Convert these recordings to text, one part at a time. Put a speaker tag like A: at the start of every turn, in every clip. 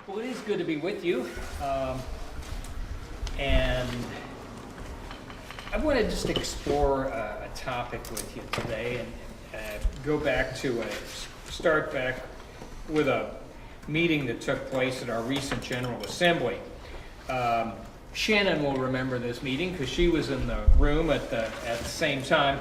A: Well, it is good to be with you, and I want to just explore a topic with you today, and start back with a meeting that took place at our recent General Assembly. Shannon will remember this meeting because she was in the room at the same time.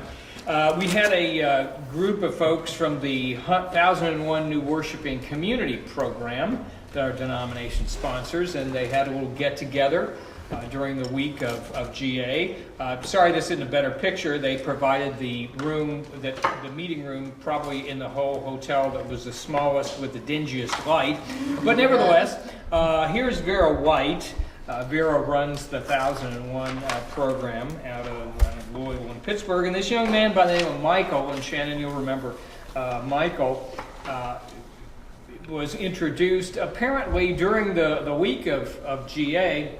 A: We had a group of folks from the 1001 New Worshiping Community Program that our denomination sponsors, and they had a little get-together during the week of GA. Sorry this isn't a better picture. They provided the room, the meeting room, probably in the whole hotel that was the smallest with the dingiest light. But nevertheless, here's Vera White. Vera runs the 1001 program out of Louisville and Pittsburgh. And this young man by the name of Michael, and Shannon, you'll remember Michael, was introduced apparently during the week of GA.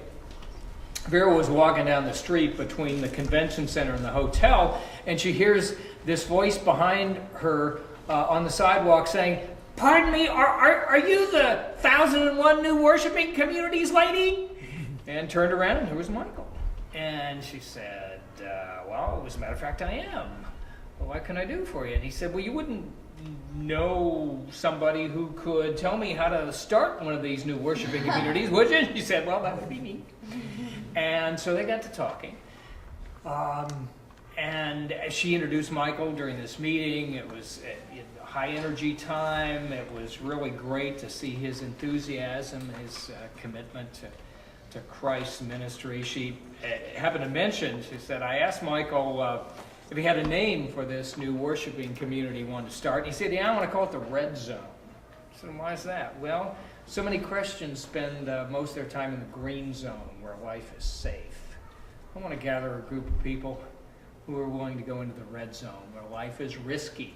A: Vera was walking down the street between the convention center and the hotel, and she hears this voice behind her on the sidewalk saying, "Pardon me, are you the 1001 New Worshiping Communities lady?" And turned around, and there was Michael. And she said, well, as a matter of fact, I am. Well, what can I do for you? And he said, well, you wouldn't know somebody who could tell me how to start one of these new worshiping communities, would you? She said, well, that would be me. And so they got to talking. And she introduced Michael during this meeting. It was a high energy time. It was really great to see his enthusiasm, his commitment to Christ's ministry. She happened to mention, she said, I asked Michael if he had a name for this new worshiping community he wanted to start. And he said, yeah, I want to call it the Red Zone. I said, why is that? Well, so many Christians spend most of their time in the green zone where life is safe. I want to gather a group of people who are willing to go into the red zone where life is risky.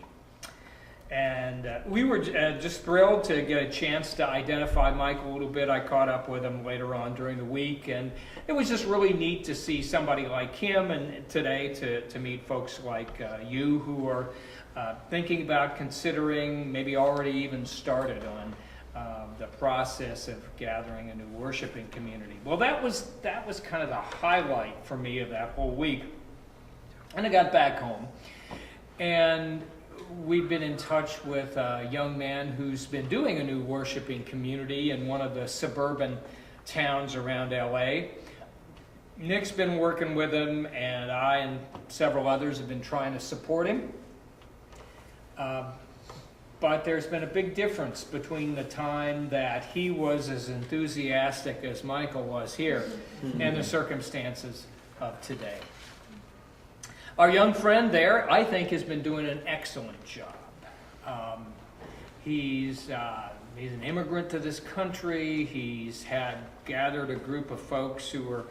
A: And we were just thrilled to get a chance to identify Michael a little bit. I caught up with him later on during the week, and it was just really neat to see somebody like him, and today to meet folks like you who are thinking about considering, maybe already even started on the process of gathering a new worshiping community. Well, that was kind of the highlight for me of that whole week. And I got back home, and we've been in touch with a young man who's been doing a new worshiping community in one of the suburban towns around LA. Nick's been working with him, and I and several others have been trying to support him. But there's been a big difference between the time that he was as enthusiastic as Michael was here and the circumstances of today. Our young friend there, I think, has been doing an excellent job. He's an immigrant to this country. He's gathered a group of folks who are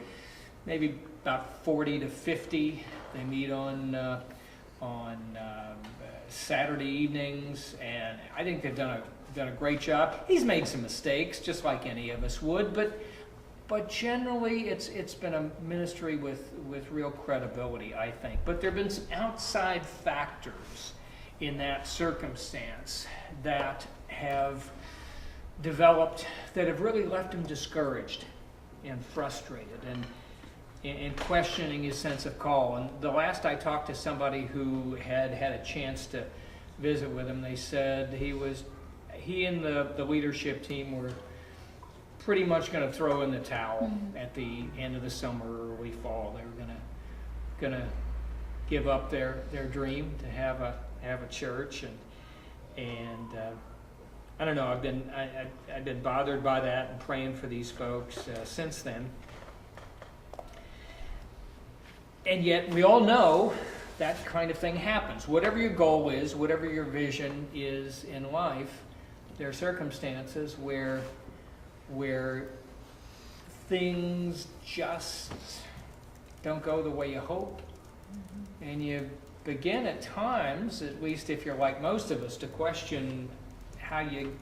A: maybe about 40 to 50. They meet on Saturday evenings, and I think they've done a great job. He's made some mistakes, just like any of us would, but generally it's been a ministry with real credibility, I think. But there have been some outside factors in that circumstance that have developed that have really left him discouraged and frustrated and questioning his sense of call. And the last I talked to somebody who had a chance to visit with him, they said he and the leadership team were pretty much going to throw in the towel at the end of the summer or early fall. They were going to give up their dream to have a church, and I don't know. I've been bothered by that and praying for these folks since then. And yet we all know that kind of thing happens. Whatever your goal is, whatever your vision is in life, there are circumstances where things just don't go the way you hope. And you begin at times, at least if you're like most of us, to question how you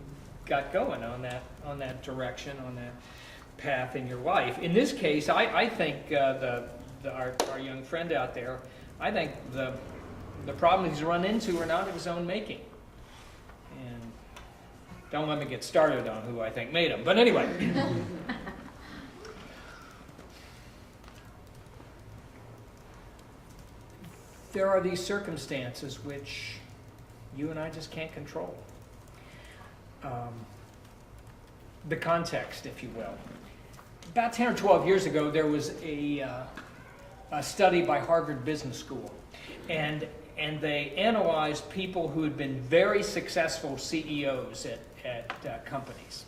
A: got going on that direction, on that path in your life. In this case, I think our young friend out there, I think the problems he's run into are not of his own making. And Don't let me get started on who I think made them. But anyway. There are these circumstances which you and I just can't control. The context, if you will. About 10 or 12 years ago, there was a study by Harvard Business School. And they analyzed people who had been very successful CEOs at companies,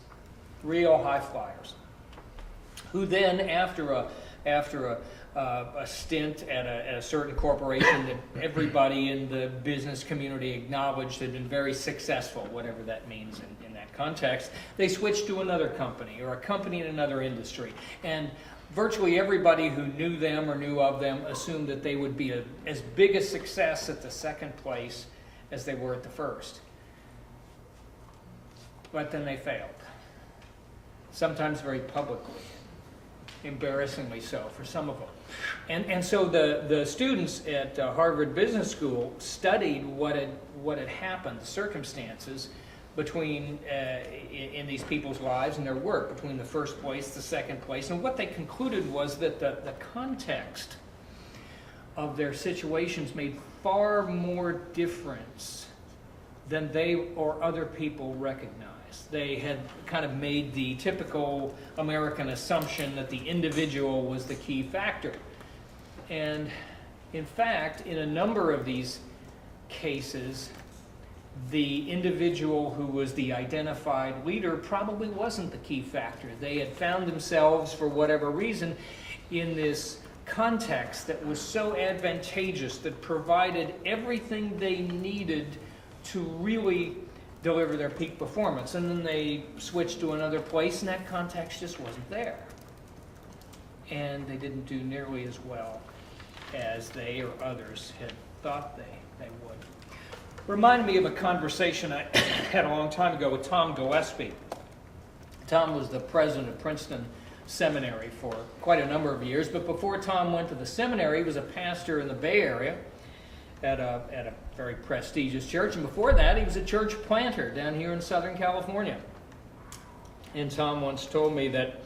A: real high flyers, who then, after a stint at a certain corporation that everybody in the business community acknowledged had been very successful, whatever that means in that context, they switched to another company or a company in another industry. And virtually everybody who knew them or knew of them assumed that they would be as big a success at the second place as they were at the first. But then they failed, sometimes very publicly, embarrassingly so for some of them. And so the students at Harvard Business School studied what had happened, the circumstances between in these people's lives and their work, between the first place, the second place, and what they concluded was that the context of their situations made far more difference than they or other people recognized. They had kind of made the typical American assumption that the individual was the key factor. And in fact, in a number of these cases, the individual who was the identified leader probably wasn't the key factor. They had found themselves, for whatever reason, in this context that was so advantageous, that provided everything they needed to really deliver their peak performance. And then they switched to another place, and that context just wasn't there. And they didn't do nearly as well as they or others had thought they would. Reminded me of a conversation I had a long time ago with Tom Gillespie. Tom was the president of Princeton Seminary for quite a number of years, but before Tom went to the seminary, he was a pastor in the Bay Area at a very prestigious church, and before that he was a church planter down here in Southern California. And Tom once told me that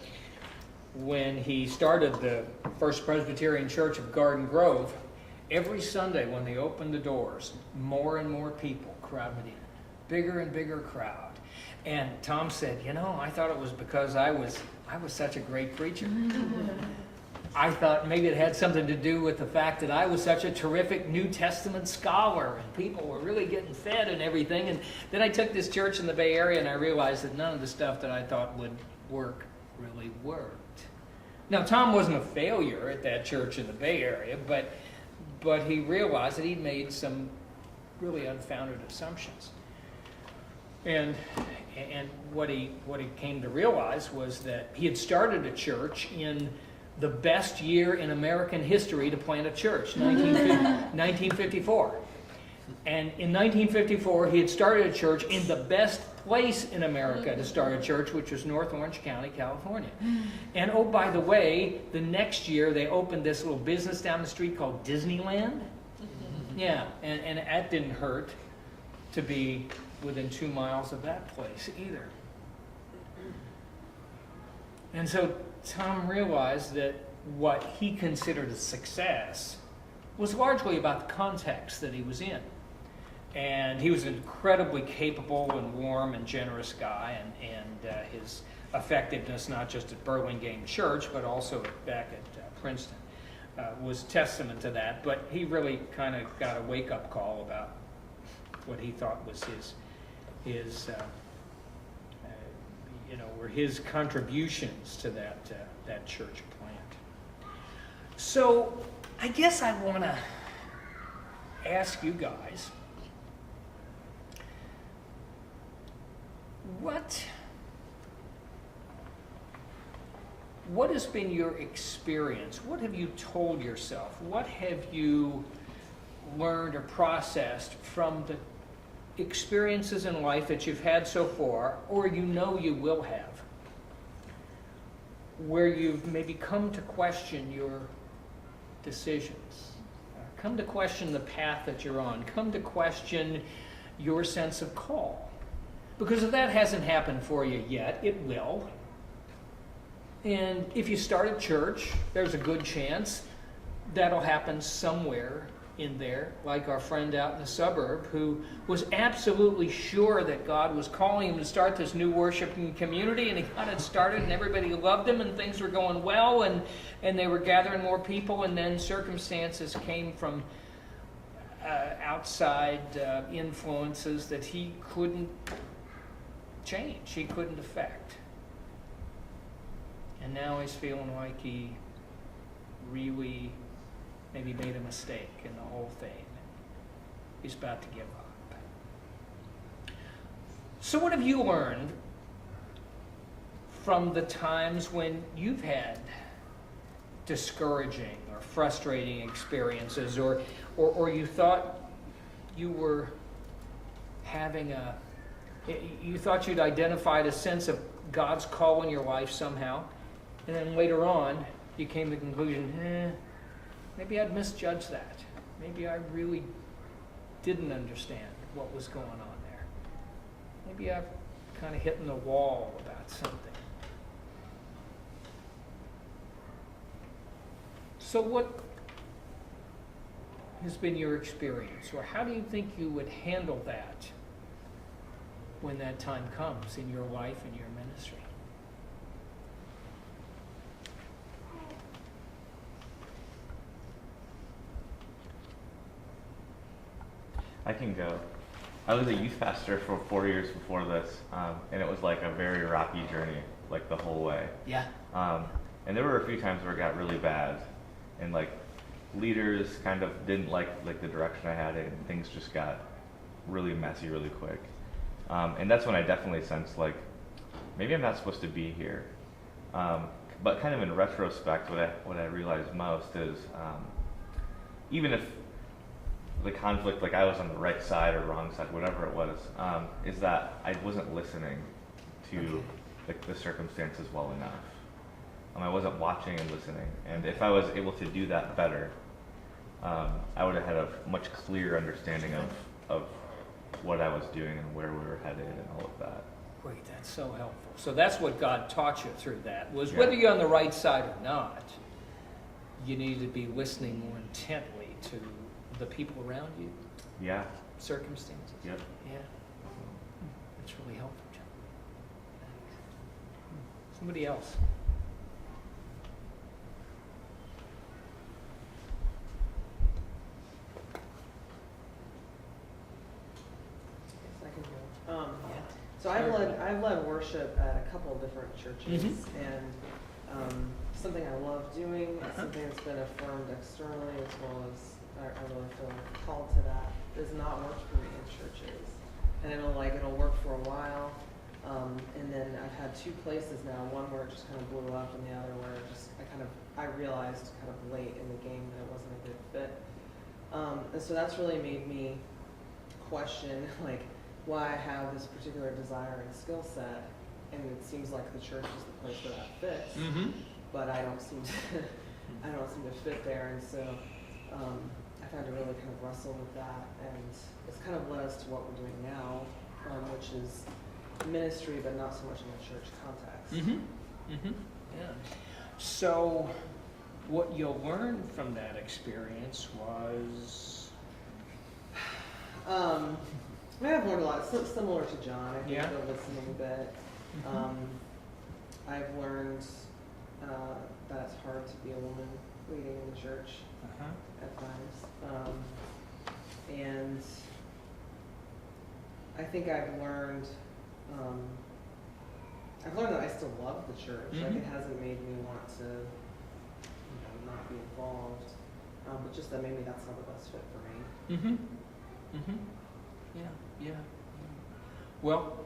A: when he started the First Presbyterian Church of Garden Grove, every Sunday when they opened the doors, more and more people crowded in, bigger and bigger crowd. And Tom said, I thought it was because I was such a great preacher. I thought maybe it had something to do with the fact that I was such a terrific New Testament scholar and people were really getting fed and everything. And then I took this church in the Bay Area and I realized that none of the stuff that I thought would work really worked. Now, Tom wasn't a failure at that church in the Bay Area, but he realized that he'd made some really unfounded assumptions. And what he came to realize was that he had started a church in the best year in American history to plant a church, 1954. And in 1954, he had started a church in the best place in America to start a church, which was North Orange County, California. And oh, by the way, the next year they opened this little business down the street called Disneyland. Yeah, and that didn't hurt to be within 2 miles of that place either. And so Tom realized that what he considered a success was largely about the context that he was in. And he was an incredibly capable and warm and generous guy, and his effectiveness, not just at Burlingame Church, but also back at Princeton, was testament to that. But he really kind of got a wake-up call about what he thought was were his contributions to that church plant. So I guess I want to ask you guys, what has been your experience? What have you told yourself? What have you learned or processed from the experiences in life that you've had so far, or you will have, where you've maybe come to question your decisions, come to question the path that you're on, come to question your sense of call? Because if that hasn't happened for you yet, it will. And if you start a church, there's a good chance that'll happen somewhere in there, like our friend out in the suburb who was absolutely sure that God was calling him to start this new worshiping community, and he got it started and everybody loved him and things were going well and they were gathering more people, and then circumstances came from outside influences that he couldn't change, he couldn't affect. And now he's feeling like he really maybe made a mistake in the whole thing. He's about to give up. So what have you learned from the times when you've had discouraging or frustrating experiences, or you thought you were having you thought you'd identified a sense of God's call in your life somehow, and then later on you came to the conclusion, maybe I'd misjudged that. Maybe I really didn't understand what was going on there. Maybe I've kind of hitting the wall about something. So what has been your experience, or how do you think you would handle that when that time comes in your life and your ministry?
B: I can go. I was a youth pastor for 4 years before this, and it was like a very rocky journey, like the whole way.
A: Yeah.
B: And there were a few times where it got really bad, and like leaders kind of didn't like the direction I had it, and things just got really messy really quick. And that's when I definitely sensed like maybe I'm not supposed to be here. But kind of in retrospect, what I realized most is even if the conflict, like I was on the right side or wrong side, whatever it was, is that I wasn't listening to the circumstances well enough. I wasn't watching and listening. And if I was able to do that better, I would have had a much clearer understanding of what I was doing and where we were headed and all of that.
A: Great, that's so helpful. So that's what God taught you through that, was whether you're on the right side or not, you need to be listening more intently to the people around you.
B: Yeah.
A: Circumstances.
B: Yep.
A: Yeah. That's really helpful, John. Somebody else.
C: So I've led worship at a couple of different churches, and something I love doing, something that's been affirmed externally as well as I really feel called to that, does not work for me in churches, and it'll work for a while, and then I've had two places now, one where it just kind of blew up, and the other where I realized kind of late in the game that it wasn't a good fit, and so that's really made me question like why I have this particular desire and skill set, and it seems like the church is the place where that fits, but I don't seem to fit there, and so I've had to really kind of wrestle with that, and it's kind of led us to what we're doing now, which is ministry, but not so much in the church context.
A: Yeah. So what you learned from that experience was?
C: I've learned a lot. It's similar to John. I think the listening bit. I've learned that it's hard to be a woman leading in the church at times. And I think I've learned that I still love the church. Like it hasn't made me want to not be involved. But just that maybe that's not the best fit for me.
A: Yeah. Well,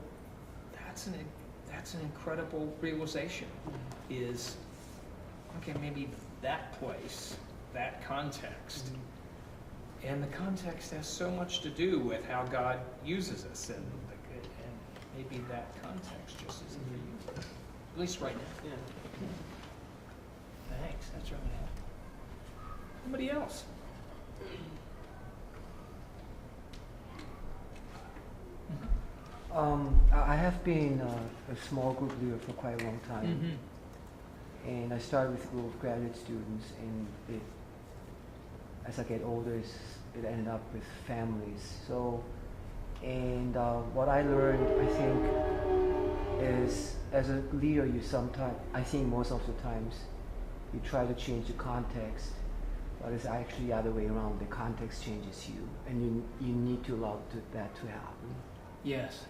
A: that's an incredible realization. Is okay, maybe that place, that context, and the context has so much to do with how God uses us, and maybe that context just isn't for you, at least right now. Thanks. That's really helpful. Somebody else.
D: I have been a small group leader for quite a long time, and I started with a group of graduate students, and as I get older, it ended up with families. So, and what I learned, I think, is as a leader, I think most of the times, you try to change the context, but it's actually the other way around. The context changes you, and you need to allow that to happen.
A: Yes.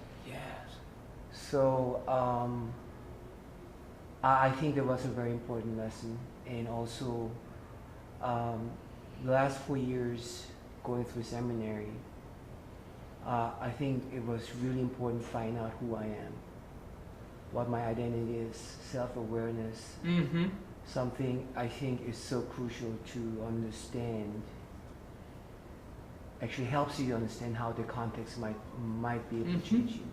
D: So I think that was a very important lesson, and also the last 4 years going through seminary, I think it was really important to find out who I am, what my identity is, self-awareness. Something I think is so crucial to understand. Actually helps you to understand how the context might be able to change you.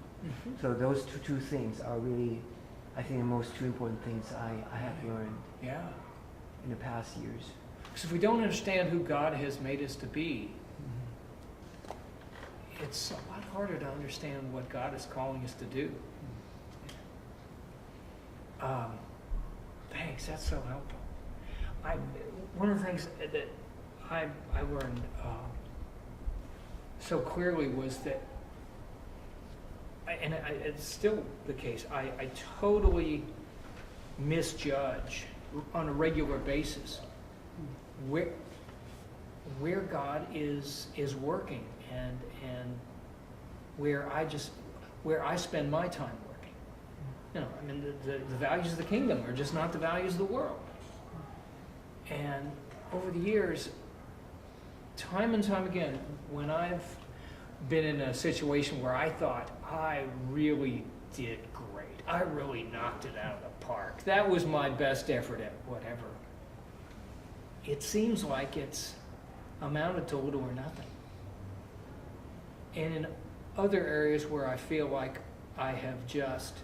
D: So those two things are really, I think, the most two important things I have learned in the past years.
A: Because if we don't understand who God has made us to be, it's a lot harder to understand what God is calling us to do. Thanks, that's so helpful. One of the things that I learned so clearly was that, it's still the case, I totally misjudge on a regular basis where God is working and where I spend my time working. You know, I mean, the values of the kingdom are just not the values of the world. And over the years, time and time again, when I've been in a situation where I thought I really did great, I really knocked it out of the park, that was my best effort at whatever, it seems like it's amounted to little or nothing. And in other areas where I feel like I have just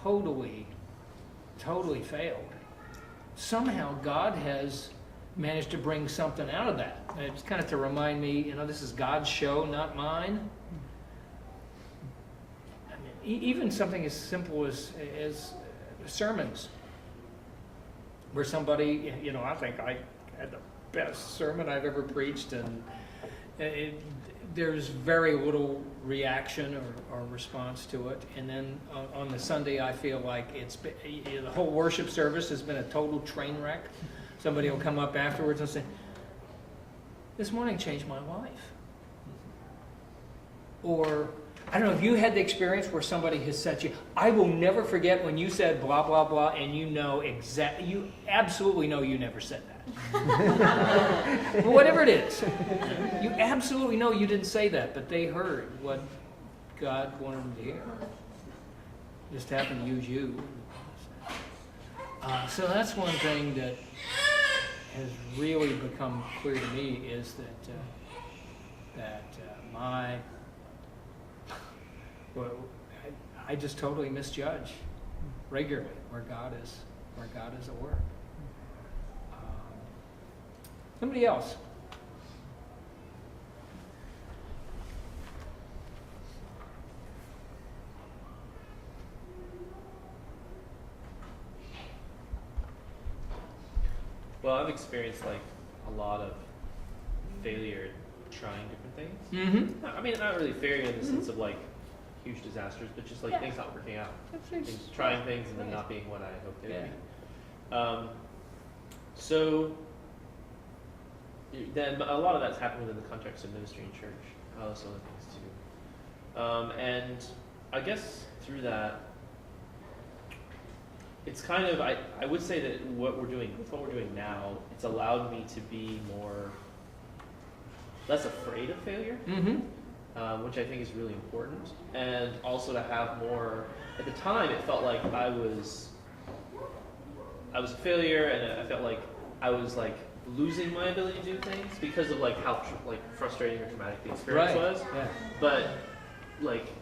A: totally failed, somehow God has managed to bring something out of that. And it's kind of to remind me, this is God's show, not mine. I mean, even something as simple as sermons, where somebody, I think I had the best sermon I've ever preached, and there's very little reaction or response to it. And then on the Sunday, I feel like it's been, the whole worship service has been a total train wreck. Somebody will come up afterwards and say, "This morning changed my life." Or, I don't know if you had the experience where somebody has said to you, "I will never forget when you said blah, blah, blah," and you absolutely know you never said that. Whatever it is, you absolutely know you didn't say that, but they heard what God wanted them to hear. Just happened to use you. So that's one thing that has really become clear to me, is that I just totally misjudge regularly where God is at work. Somebody else?
E: Well, I've experienced a lot of failure trying different things. I mean, not really failure in the sense of huge disasters, but just things not working out. Things, trying things and then not being what I hoped they would be. So then a lot of that's happened within the context of ministry and church, those other things too. And I guess through that, it's kind of, I would say that what we're doing now, it's allowed me to be less afraid of failure, which I think is really important. And also to have more, at the time it felt like I was a failure, and I felt like I was losing my ability to do things because of how frustrating or traumatic the experience was. Yeah. But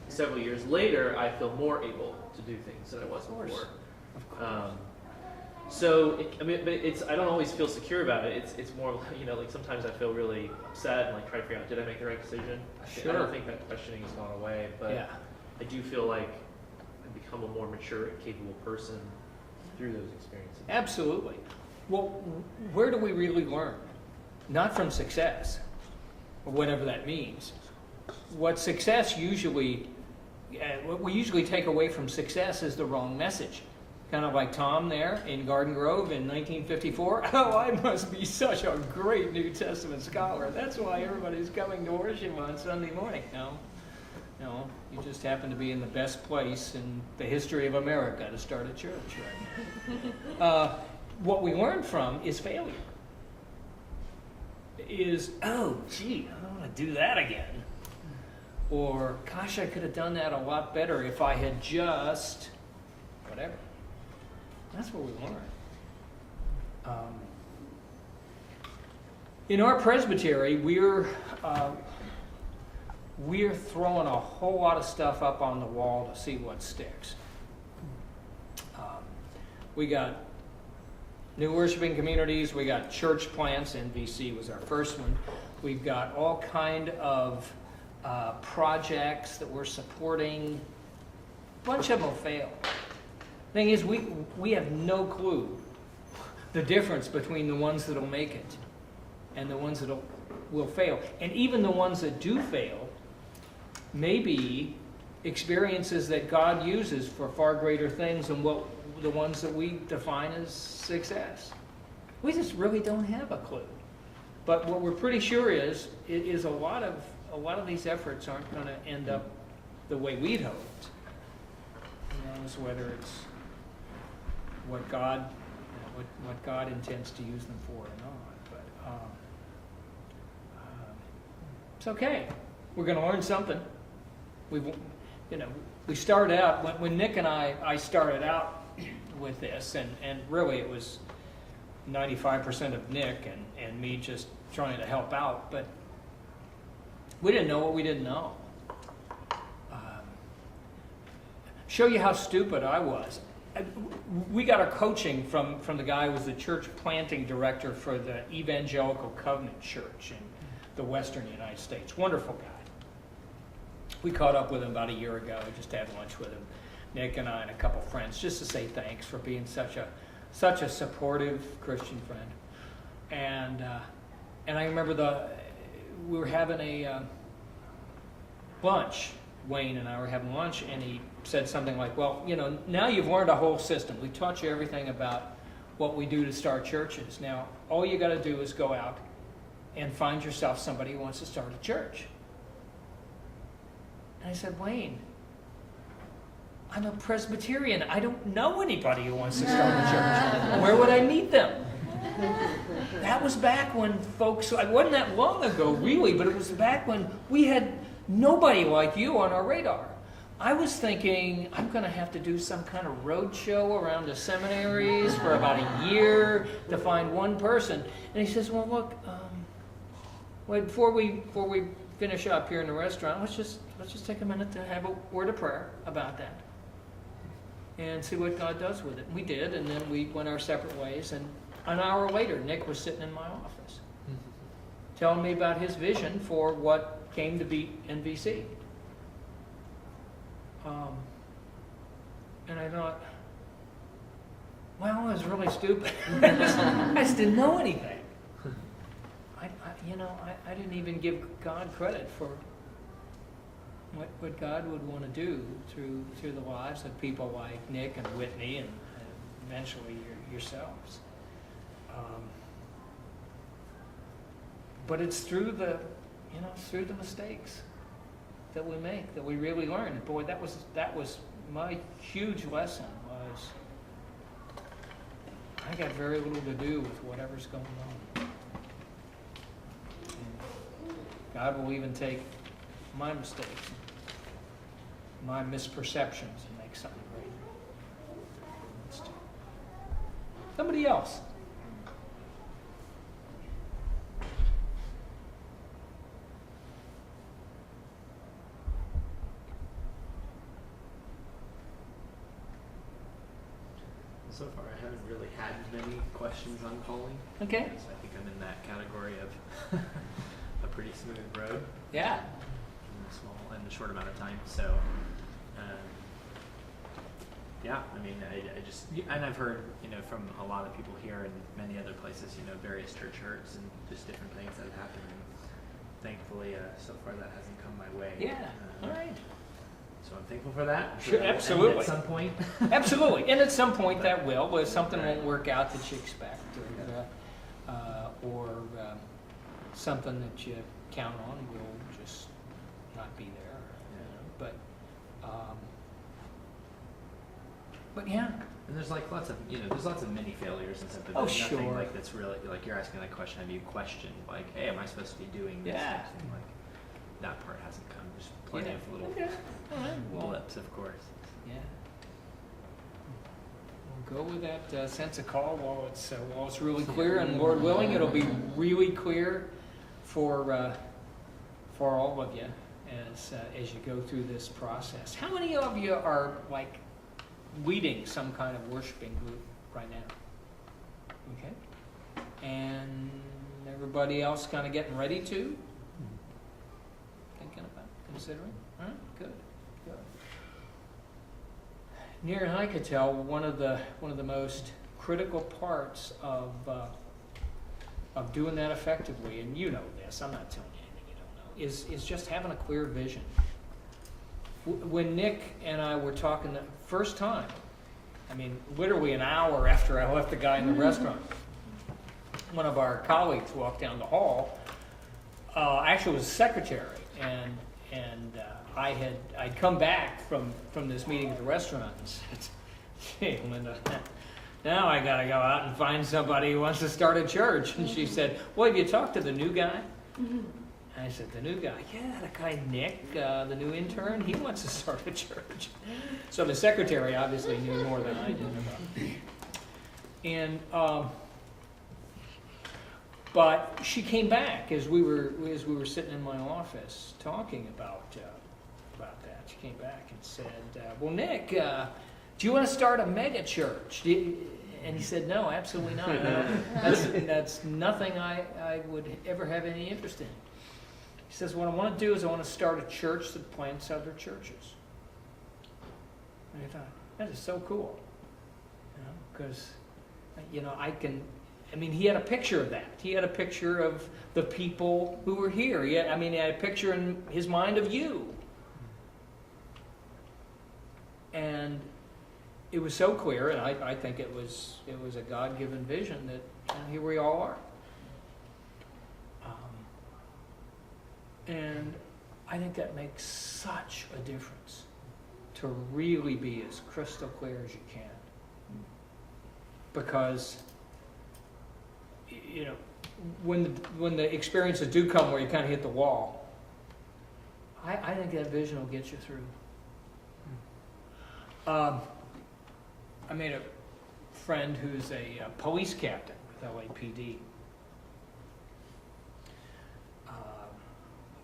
E: several years later, I feel more able to do things than I was before. So I don't always feel secure about it. It's more sometimes I feel really sad and try to figure out, did I make the right decision? I don't think that questioning has gone away, but I do feel like I've become a more mature and capable person through those experiences.
A: Absolutely. Well, where do we really learn? Not from success, or whatever that means. What success usually, what we usually take away from success is the wrong message. Kind of like Tom there in Garden Grove in 1954. Oh, I must be such a great New Testament scholar. That's why everybody's coming to worship on Sunday morning. No, you just happen to be in the best place in the history of America to start a church right now. What we learn from is failure. Is, oh, gee, I don't want to do that again. Or, gosh, I could have done that a lot better if I had just, whatever. That's what we learn. In our presbytery, we're throwing a whole lot of stuff up on the wall to see what sticks. We got new worshiping communities. We got church plants. NVC was our first one. We've got all kind of projects that we're supporting. A bunch of them will fail. Thing is, we have no clue the difference between the ones that'll make it and the ones that will fail. And even the ones that do fail may be experiences that God uses for far greater things than what the ones that we define as success. We just really don't have a clue. But what we're pretty sure is a lot of these efforts aren't going to end up the way we'd hoped. Who knows whether it's what God intends to use them for or not. But it's okay. We're going to learn something. We started out when Nick and I started out with this, and really it was 95% of Nick and me just trying to help out, but we didn't know what we didn't know. Show you how stupid I was. We got our coaching from the guy who was the church planting director for the Evangelical Covenant Church in the Western United States. Wonderful guy. We caught up with him about a year ago. Just had lunch with him, Nick and I and a couple friends, just to say thanks for being such a supportive Christian friend. And I remember we were having a lunch. Wayne and I were having lunch, and he said something like, well, now you've learned a whole system. We taught you everything about what we do to start churches. Now, all you got to do is go out and find yourself somebody who wants to start a church. And I said, Wayne, I'm a Presbyterian. I don't know anybody who wants to start a church. Where would I meet them? That was back when folks, it wasn't that long ago really, but it was back when we had nobody like you on our radar. I was thinking I'm going to have to do some kind of road show around the seminaries for about a year to find one person. And he says, well, look, wait, before we finish up here in the restaurant, let's just take a minute to have a word of prayer about that and see what God does with it. We did, and then we went our separate ways. And an hour later, Nick was sitting in my office telling me about his vision for what came to be NVC. And I thought, well, I was really stupid. I just didn't know anything. I didn't even give God credit for what God would want to do through the lives of people like Nick and Whitney and eventually yourselves. But it's through the mistakes that we make that we really learn. And boy, that was my huge lesson. Was I got very little to do with whatever's going on. And God will even take my mistakes, my misperceptions, and make something great. Somebody else.
F: So far, I haven't really had many questions on calling.
A: Okay.
F: So I think I'm in that category of a pretty smooth road
A: Yeah.
F: in a short amount of time. So Yeah, I mean, I just, and I've heard, from a lot of people here and many other places, various church hurts and just different things that have happened. And thankfully, so far that hasn't come my way.
A: Yeah, all right.
F: So I'm thankful for that. I'm
A: Sure,
F: that will end
A: absolutely.
F: At some point.
A: Absolutely, and at some point that will, where something won't work out that you expect, or something that you count on will just not be there. But yeah.
F: And there's like lots of mini failures and stuff, but
A: Oh,
F: there's nothing
A: sure.
F: like that's really like you're asking that question. Have you questioned like, hey, am I supposed to be doing this?
A: Yeah.
F: Type of thing? Like that part hasn't come. There's plenty of little
A: Okay. All right. Well,
F: blips, of course.
A: yeah. We'll go with that sense of call while it's really clear, and Lord willing, it'll be really clear for all of you as you go through this process. How many of you are like leading some kind of worshiping group right now? Okay. And everybody else kind of getting ready to? Thinking about, considering? All right, good. Near and I could tell one of the most critical parts of doing that effectively, and you know this, I'm not telling you anything you don't know, is just having a clear vision. When Nick and I were talking the first time, I mean, literally an hour after I left the guy in the restaurant, one of our colleagues walked down the hall. Actually, it was a secretary, and I'd come back from this meeting at the restaurant and said, "Hey, Linda, now I gotta go out and find somebody who wants to start a church." And she said, "Well, have you talked to the new guy?" I said, "The new guy?" "Yeah, that guy Nick, the new intern, he wants to start a church." So the secretary obviously knew more than I did about it. And but she came back as we were sitting in my office talking about that. She came back and said, "Well, Nick, do you want to start a mega church?" And he said, "No, absolutely not. That's nothing I would ever have any interest in." He says, "What I want to do is I want to start a church that plants other churches." And I thought, that is so cool. Because, he had a picture of that. He had a picture of the people who were here. He had a picture in his mind of you. And it was so clear, and I think it was a God-given vision that here we all are. And I think that makes such a difference to really be as crystal clear as you can. Because, when the experiences do come where you kind of hit the wall, I think that vision will get you through. I made a friend who's a police captain with LAPD.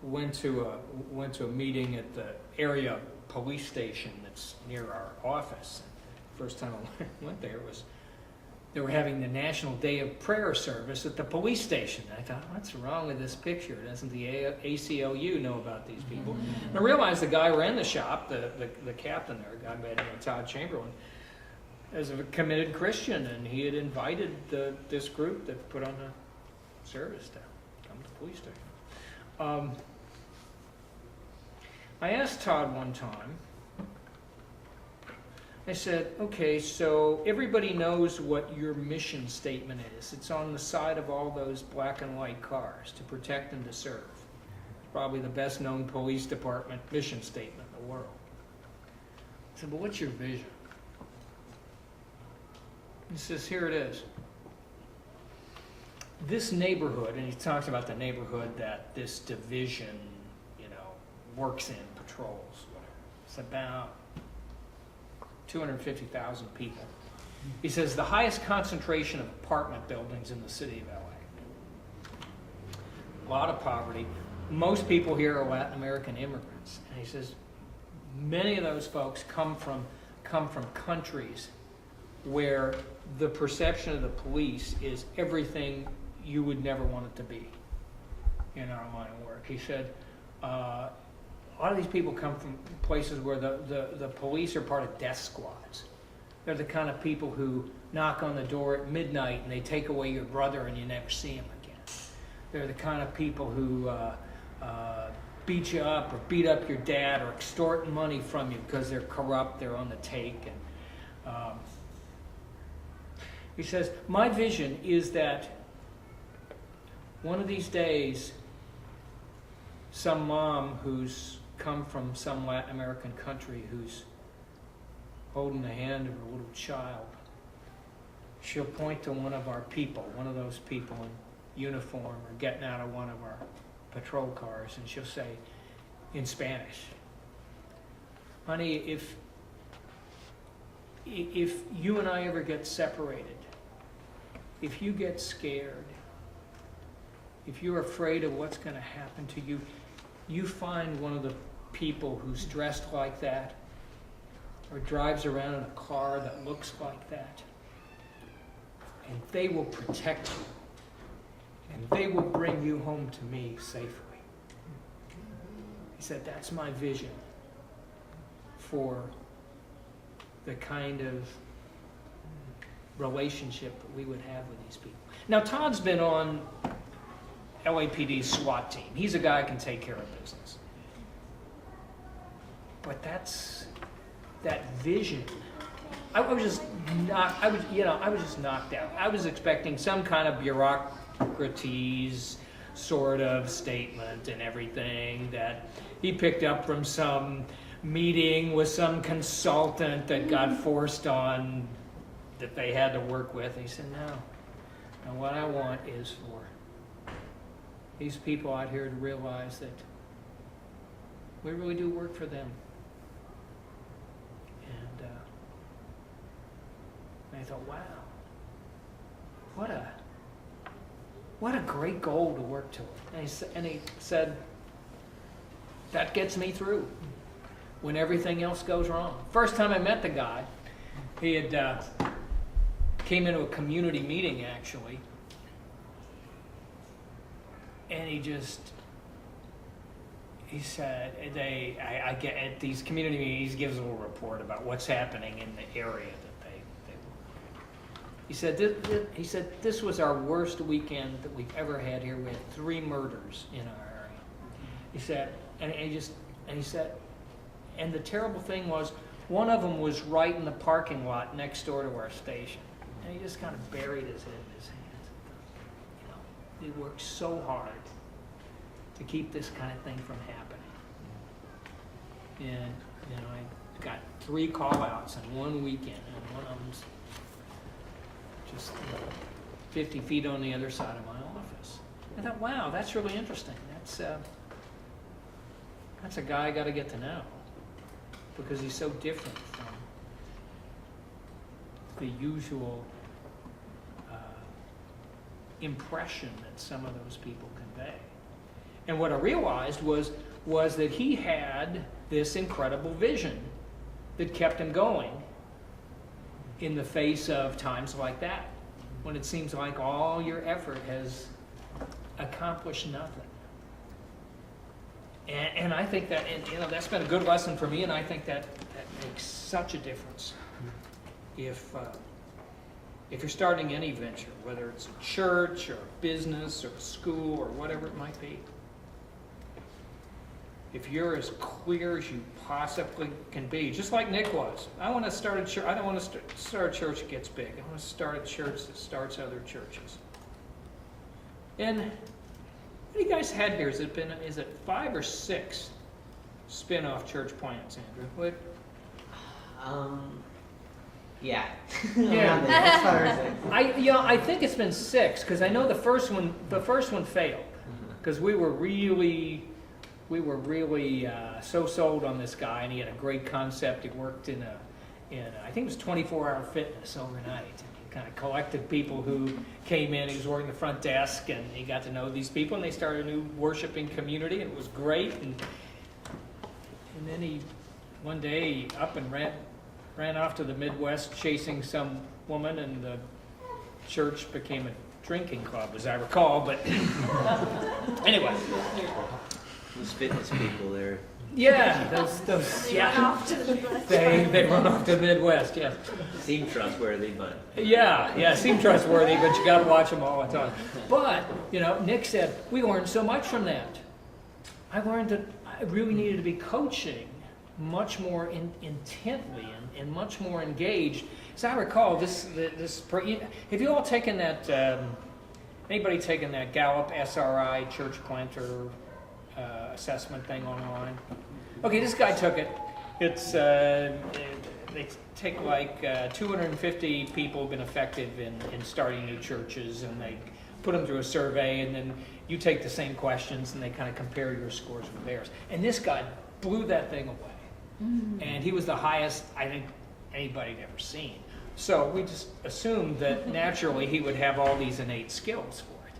A: Went to a meeting at the area police station that's near our office. First time I went there was they were having the National Day of Prayer service at the police station. I thought, what's wrong with this picture? Doesn't the ACLU know about these people? And I realized the guy who ran the shop, the captain there, a guy by the name of Todd Chamberlain, is a committed Christian, and he had invited this group that put on the service to come to the police station. I asked Todd one time, I said, "Okay, so everybody knows what your mission statement is. It's on the side of all those black and white cars, to protect and to serve. It's probably the best known police department mission statement in the world." I said, "But what's your vision?" He says, "Here it is. This neighborhood," and he talks about the neighborhood that this division, works in, patrols, whatever. It's about 250,000 people. He says the highest concentration of apartment buildings in the city of LA. A lot of poverty. Most people here are Latin American immigrants. And he says many of those folks come from countries where the perception of the police is everything you would never want it to be in our line of work. He said, a lot of these people come from places where the police are part of death squads. They're the kind of people who knock on the door at midnight and they take away your brother and you never see him again. They're the kind of people who beat you up or beat up your dad or extort money from you because they're corrupt, they're on the take. And he says, my vision is that one of these days, some mom who's come from some Latin American country who's holding the hand of her little child, she'll point to one of our people, one of those people in uniform or getting out of one of our patrol cars, and she'll say in Spanish, honey, if you and I ever get separated, if you get scared, if you're afraid of what's going to happen to you, you find one of the people who's dressed like that or drives around in a car that looks like that, and they will protect you, and they will bring you home to me safely. He said, that's my vision for the kind of relationship that we would have with these people. Now, Todd's been on LAPD's SWAT team. He's a guy who can take care of business. But that vision. I was just knocked out. I was expecting some kind of bureaucraties sort of statement and everything that he picked up from some meeting with some consultant that got forced on that they had to work with. And he said, no. And what I want is for these people out here to realize that we really do work for them. And I thought, wow, what a great goal to work toward. And he said, that gets me through when everything else goes wrong. First time I met the guy, he had came into a community meeting actually, and he said, I get at these community meetings, he gives a little report about what's happening in the area that they he said, this was our worst weekend that we've ever had here. We had 3 murders in our area. He said, and he said, and the terrible thing was, one of them was right in the parking lot next door to our station. And he just kind of buried his head in his hands. You know, he worked so hard to keep this kind of thing from happening. And, you know, I got 3 call-outs in one weekend, and one of them's just 50 feet on the other side of my office. I thought, wow, that's really interesting. That's a guy I got to get to know, because he's so different from the usual impression that some of those people convey. And what I realized was that he had this incredible vision that kept him going in the face of times like that, when it seems like all your effort has accomplished nothing. And I think that, and, you know, that's been a good lesson for me, and I think that makes such a difference. If you're starting any venture, whether it's a church or a business or a school or whatever it might be, if you're as clear as you possibly can be, just like Nick was, I want to start a church. I don't want to start a church that gets big. I want to start a church that starts other churches. And what do you guys had here? Is it 5 or 6 spin-off church plants, Andrew? What?
G: Yeah.
A: Yeah.
G: As far as it.
A: I think it's been 6, because I know the first one failed, because we were really so sold on this guy, and he had a great concept. He worked in I think it was 24-hour fitness overnight. He kind of collected people who came in. He was working the front desk, and he got to know these people, and they started a new worshiping community, and it was great. And then he one day up and ran off to the Midwest chasing some woman, and the church became a drinking club, as I recall. But anyway,
G: Those fitness people there.
A: Yeah, those yeah. They run off to the Midwest, yes.
G: Seem trustworthy, but
A: Yeah, seem trustworthy, but you got to watch them all the time. But, Nick said, we learned so much from that. I learned that I really needed to be coaching much more intently and much more engaged. As I recall, have you all taken that, anybody taken that Gallup SRI church planter assessment thing online? Okay, this guy took it. It's they take like 250 people who've been effective in starting new churches, and they put them through a survey, and then you take the same questions, and they kind of compare your scores with theirs. And this guy blew that thing away. And he was the highest, I think, anybody had ever seen. So we just assumed that naturally he would have all these innate skills for it.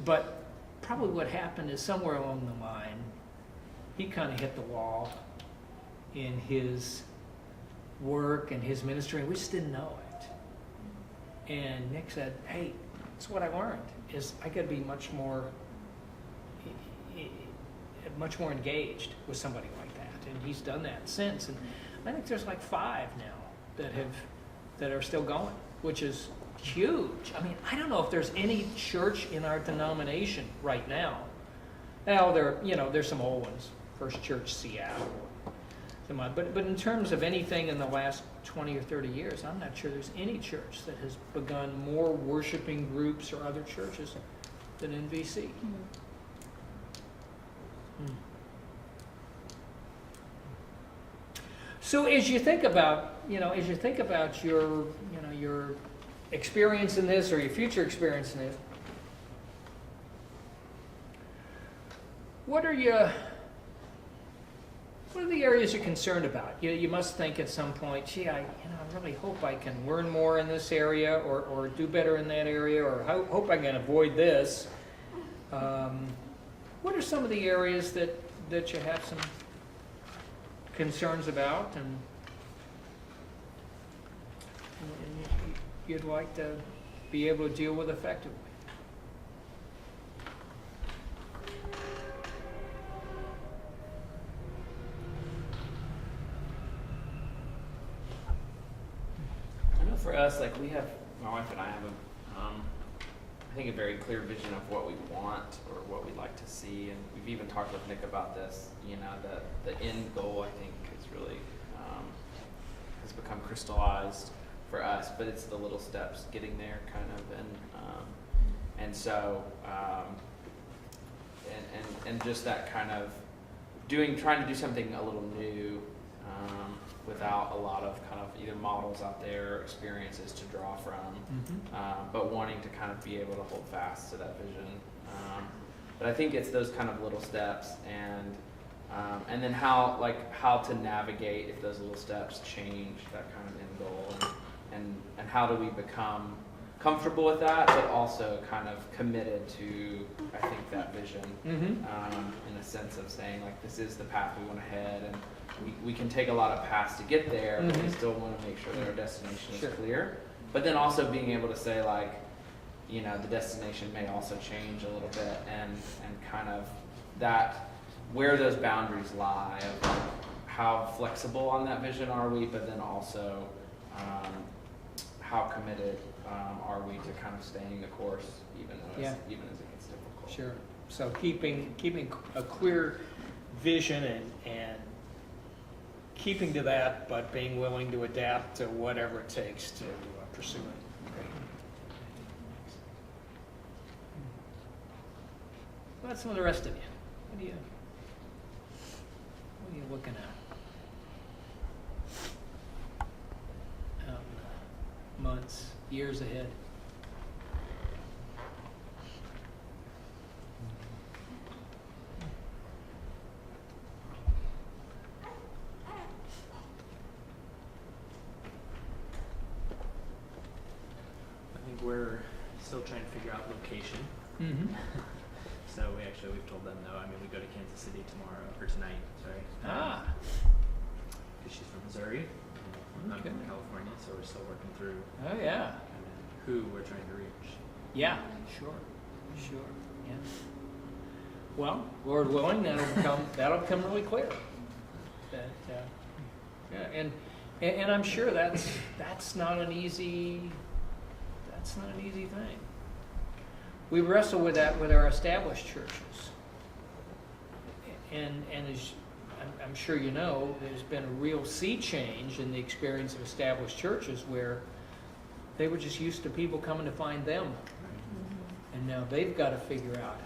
A: But probably what happened is somewhere along the line, he kind of hit the wall in his work and his ministry, and we just didn't know it. And Nick said, hey, that's what I learned, is I got to be much more engaged with somebody like that. And he's done that since. And I think there's like 5 now that are still going, which is huge. I mean, I don't know if there's any church in our denomination right now. Now there's some old ones, First Church Seattle, but in terms of anything in the last 20 or 30 years, I'm not sure there's any church that has begun more worshiping groups or other churches than NVC. So as you think about your experience in this or your future experience in it, what are the areas you're concerned about? You must think at some point, gee, I really hope I can learn more in this area, or do better in that area, or hope I can avoid this. What are some of the areas that you have some concerns about and you'd like to be able to deal with effectively?
F: I know for us, like my wife and I have I think a very clear vision of what we want or what we'd like to see, and we've even talked with Nick about this. The end goal, I think, is really has become crystallized for us, but it's the little steps getting there, kind of, and so and just that kind of trying to do something a little new. Without a lot of kind of either models out there or experiences to draw from, but wanting to kind of be able to hold fast to that vision. But I think it's those kind of little steps, and then how to navigate if those little steps change that kind of end goal, and how do we become comfortable with that, but also kind of committed to, I think, that vision, in a sense of saying, like, this is the path we want to head, and we can take a lot of paths to get there, but we still want to make sure that our destination is clear. But then also being able to say, like, the destination may also change a little bit, and kind of that, where those boundaries lie of, like, how flexible on that vision are we, but then also how committed are we to kind of staying the course, even as it gets difficult.
A: Sure. So keeping a clear vision and keeping to that, but being willing to adapt to whatever it takes to pursue it. Great. What about some of the rest of you? What are you looking at? Months, years ahead.
F: We're still trying to figure out location. So we've told them no. I mean, we go to Kansas City tonight. Sorry. Because she's from Missouri. I'm from California, so we're still working through.
A: Oh yeah.
F: Who we're trying to reach.
A: Yeah. Sure. Yeah. Well, Lord willing, that'll become really clear. That, yeah, and I'm sure that's not an easy thing. We wrestle with that with our established churches, and as I'm sure you know, there's been a real sea change in the experience of established churches where they were just used to people coming to find them, and now they've got to figure out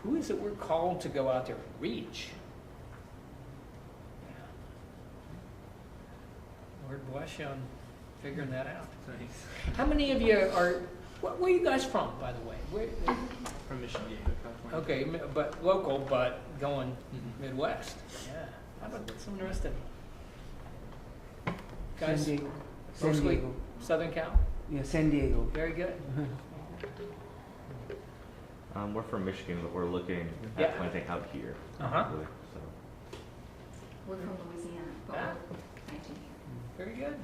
A: who is it we're called to go out there and reach. Yeah. Lord bless you on figuring that out.
F: Nice.
A: How many of you are? Where are you guys from, by the way?
F: From Mission Viejo, California.
A: Okay, but local, but going Midwest. Yeah. How about some of the rest of you? Guys,
D: San Diego.
A: mostly Southern Cal?
D: Yeah, San Diego.
A: Very good.
B: We're from Michigan, but we're looking
A: Yeah.
B: at planting out here.
A: Uh-huh.
B: Probably, so.
H: We're from Louisiana, but
A: Ah.
H: we're 19 here.
A: Very good.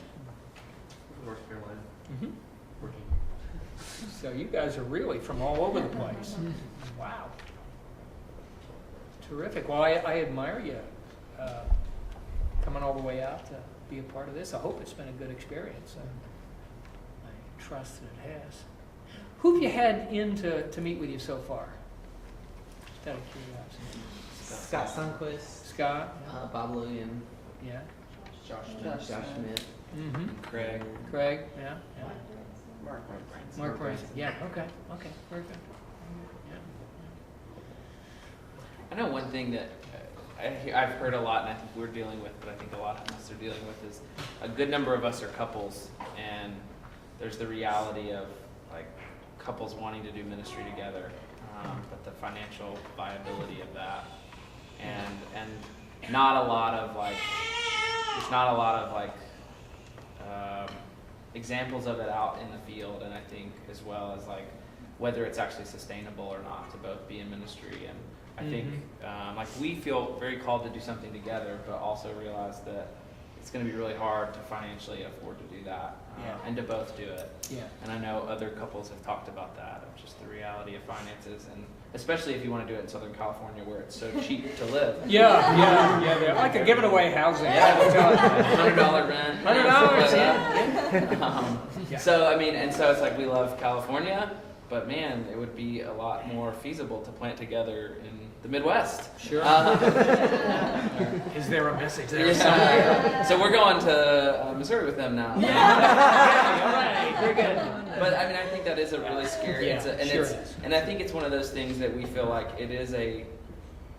E: North Carolina,
A: Mhm.
E: working.
A: So you guys are really from all over the place. Wow. Terrific. Well, I admire you coming all the way out to be a part of this. I hope it's been a good experience. I trust that it has. Who have you had in to meet with you so far? Just out of curiosity.
I: Scott Sunquist,
A: Scott?
I: Bob Lillian,
A: Yeah.
I: Josh
C: Josh
I: Schmidt,
A: Mm-hmm.
I: Craig.
A: Craig? Yeah. Yeah.
C: Mark.
A: Mark Branson. Yeah. Okay. Very good. Yeah.
I: I know one thing that I've heard a lot, and I think we're dealing with, but I think a lot of us are dealing with, is a good number of us are couples, and there's the reality of like couples wanting to do ministry together, but the financial viability of that, and not a lot of like, there's not a lot of like examples of it out in the field, and I think as well as like whether it's actually sustainable or not to both be in ministry. And I think like we feel very called to do something together, but also realize that it's going to be really hard to financially afford to do that, and to both do it.
A: Yeah.
I: And I know other couples have talked about that, of just the reality of finances, and especially if you want to do it in Southern California where it's so cheap to live.
A: Yeah. Like a giving away housing.
I: $100 rent.
A: $100,
I: yeah. So I mean, and so it's like we love California, but man, it would be a lot more feasible to plant together in the Midwest.
A: Sure. Is there a message there
I: Yeah.
A: somewhere?
I: So we're going to Missouri with them now.
A: Yeah, all right. Very good.
I: But I mean, I think that is a really scary.
A: Yeah, sure it is.
I: And I think it's one of those things that we feel like it is a.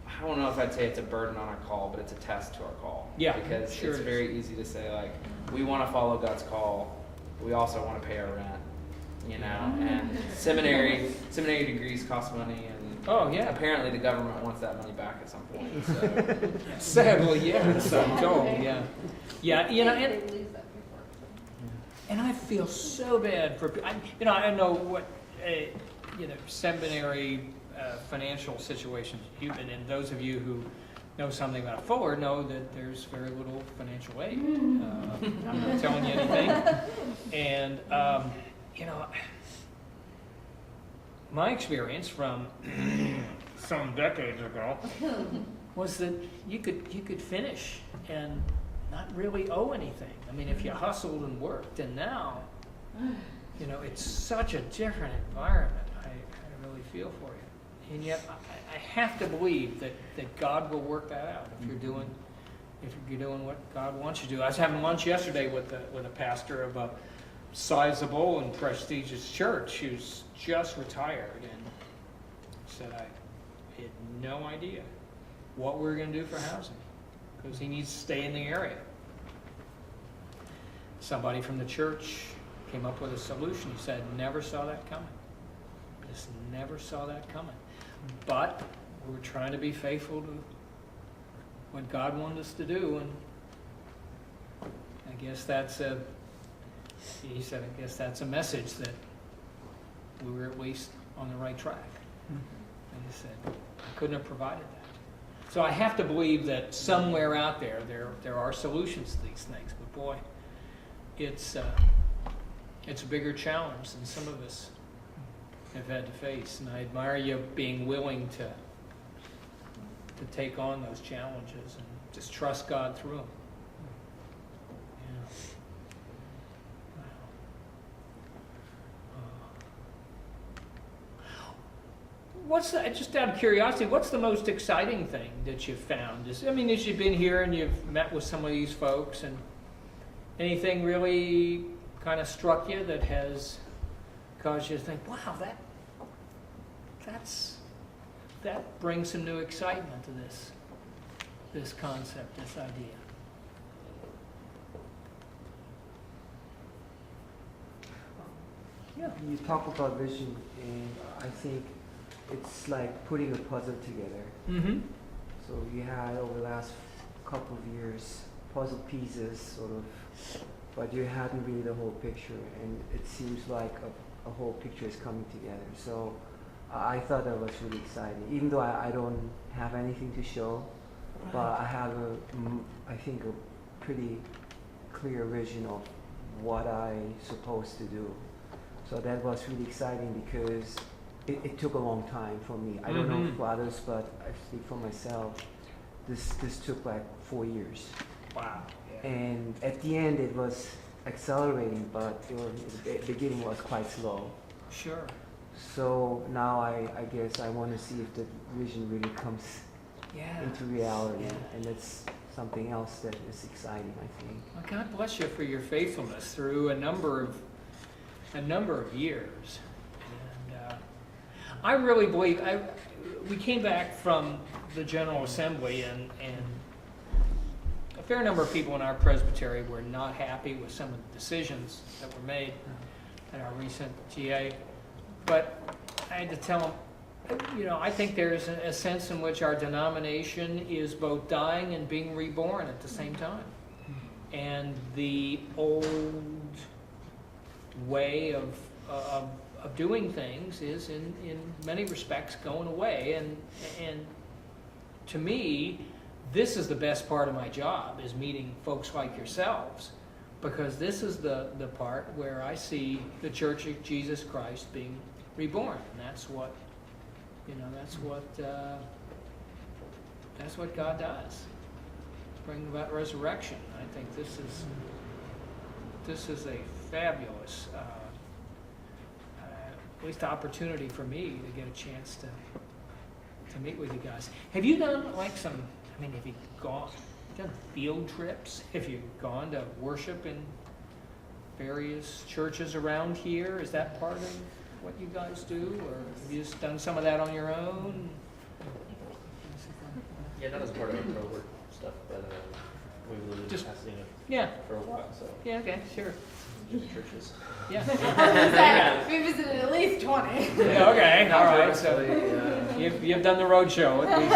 I: I don't know if I'd say it's a burden on our call, but it's a test to our call.
A: Yeah,
I: Because
A: sure
I: it's
A: it is.
I: very easy to say like, we want to follow God's call, but we also want to pay our rent. You know, and seminary degrees cost money, and
A: Oh, yeah.
I: apparently the government wants that money back at some point. So.
A: Sadly, yes, I'm told, yeah. Yeah, you know,
H: They lose that before.
A: and I feel so bad for, I know what, seminary financial situations you've been in. Those of you who know something about Fuller know that there's very little financial aid. I'm not telling you anything. And, my experience from some decades ago was that you could finish and not really owe anything. I mean, if you hustled and worked, and now, it's such a different environment. I really feel for you. And yet, I have to believe that God will work that out if you're doing what God wants you to do. I was having lunch yesterday with a pastor of a sizable and prestigious church who's just retired, and said I had no idea what we were going to do for housing because he needs to stay in the area. Somebody from the church came up with a solution. He said, never saw that coming. Just never saw that coming. But we're trying to be faithful to what God wanted us to do, and I guess he said, I guess that's a message that we were at least on the right track. And he said, I couldn't have provided that. So I have to believe that somewhere out there are solutions to these things. But boy, it's a bigger challenge than some of us have had to face. And I admire you being willing to to take on those challenges and just trust God through them. Yeah. What's the, just out of curiosity, what's the most exciting thing that you've found? As you've been here and you've met with some of these folks, and anything really kind of struck you that has caused you to think, wow, that brings some new excitement to this concept, this idea. Yeah.
D: You talk about vision, and I think it's like putting a puzzle together.
A: Mm-hmm.
D: So you had over the last couple of years puzzle pieces, sort of, but you hadn't really the whole picture, and it seems like a whole picture is coming together. So I thought that was really exciting, even though I don't have anything to show, but I have I think a pretty clear vision of what I'm supposed to do. So that was really exciting because it took a long time for me. I don't know for others, but I speak for myself. This took like 4 years.
A: Wow. Yeah.
D: And at the end it was accelerating, but the beginning was quite slow.
A: Sure.
D: So now I guess I want to see if the vision really comes into reality, and that's something else that is exciting, I think.
A: Well, God bless you for your faithfulness through a number of years. And I really believe we came back from the General Assembly, and a fair number of people in our presbytery were not happy with some of the decisions that were made at our recent GA. But I had to tell them, I think there's a sense in which our denomination is both dying and being reborn at the same time. And the old way of doing things is in many respects going away. And to me, this is the best part of my job, is meeting folks like yourselves, because this is the part where I see the Church of Jesus Christ being reborn. And that's what God does. Bring about resurrection. I think this is a fabulous at least opportunity for me to get a chance to meet with you guys. Have you done have you done field trips? Have you gone to worship in various churches around here? Is that part of what you guys do, or have you just done some of that on your own?
E: Yeah, not as part of our pro work stuff, but we've lived in
A: Just-
E: Pasadena for a while, so
A: Yeah, okay, sure.
E: just churches.
A: Yeah.
H: We visited at least 20.
A: Yeah, okay, all right, so
E: Actually,
A: you've done the road show at least.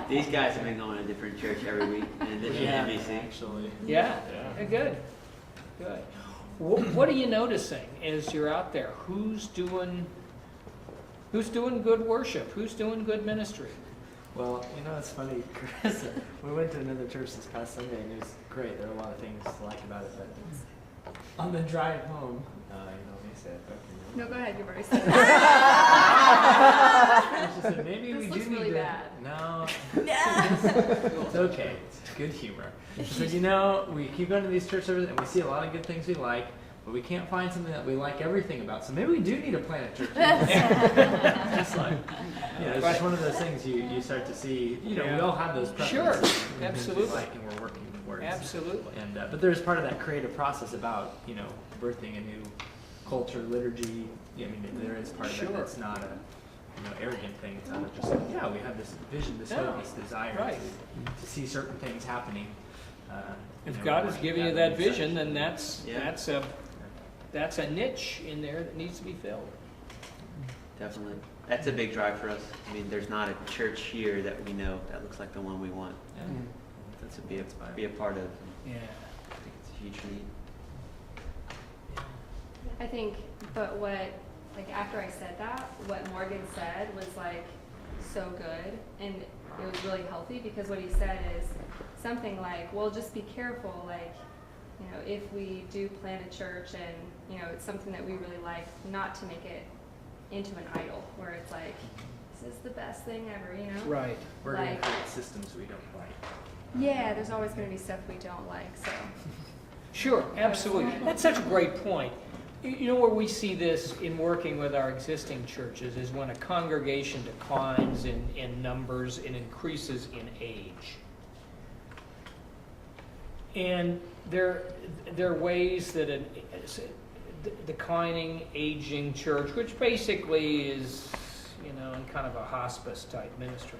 G: These guys have been going to different church every week, and this is NBC.
E: actually.
A: Yeah, good. What are you noticing as you're out there? Who's doing good worship? Who's doing good ministry?
F: Well, it's funny, Chris. We went to another church this past Sunday, and it was great. There are a lot of things to like about it, but on the drive home, we said, okay,
H: No, go ahead, you've already said
F: she said, maybe
H: This
F: we do
H: looks
F: need
H: really
F: to.
H: bad.
F: No, it's okay. It's good humor. She said, we keep going to these church services, and we see a lot of good things we like, but we can't find something that we like everything about. So maybe we do need to plant a church. Just like, it's just one of those things you start to see. We all have those preferences.
A: Sure,
F: and
A: absolutely.
F: things we like, and we're working towards.
A: Absolutely.
F: And but there's part of that creative process about birthing a new culture, liturgy. There is part of it that's not a arrogant thing. It's not just like, we have this vision, this hope, this desire to see certain things happening.
A: If God is giving you that vision, then
G: Yeah.
A: that's a niche in there that needs to be filled.
G: Definitely. That's a big drive for us. There's not a church here that we know that looks like the one we want. That's to be a part of.
A: Yeah.
G: I think it's a huge need.
J: I think, but after I said that, what Morgan said was so good, and it was really healthy, because what he said is something like, well, just be careful, if we do plant a church and, it's something that we really like, not to make it into an idol, where it's is the best thing ever, you know?
A: Right.
F: We're going to
J: Like-
F: create systems we don't like.
J: Yeah, there's always going to be stuff we don't like, so.
A: Sure, absolutely. That's such a great point. You know, where we see this in working with our existing churches is when a congregation declines in numbers and increases in age. And there are ways that a declining, aging church, which basically is, you know, in kind of a hospice type ministry,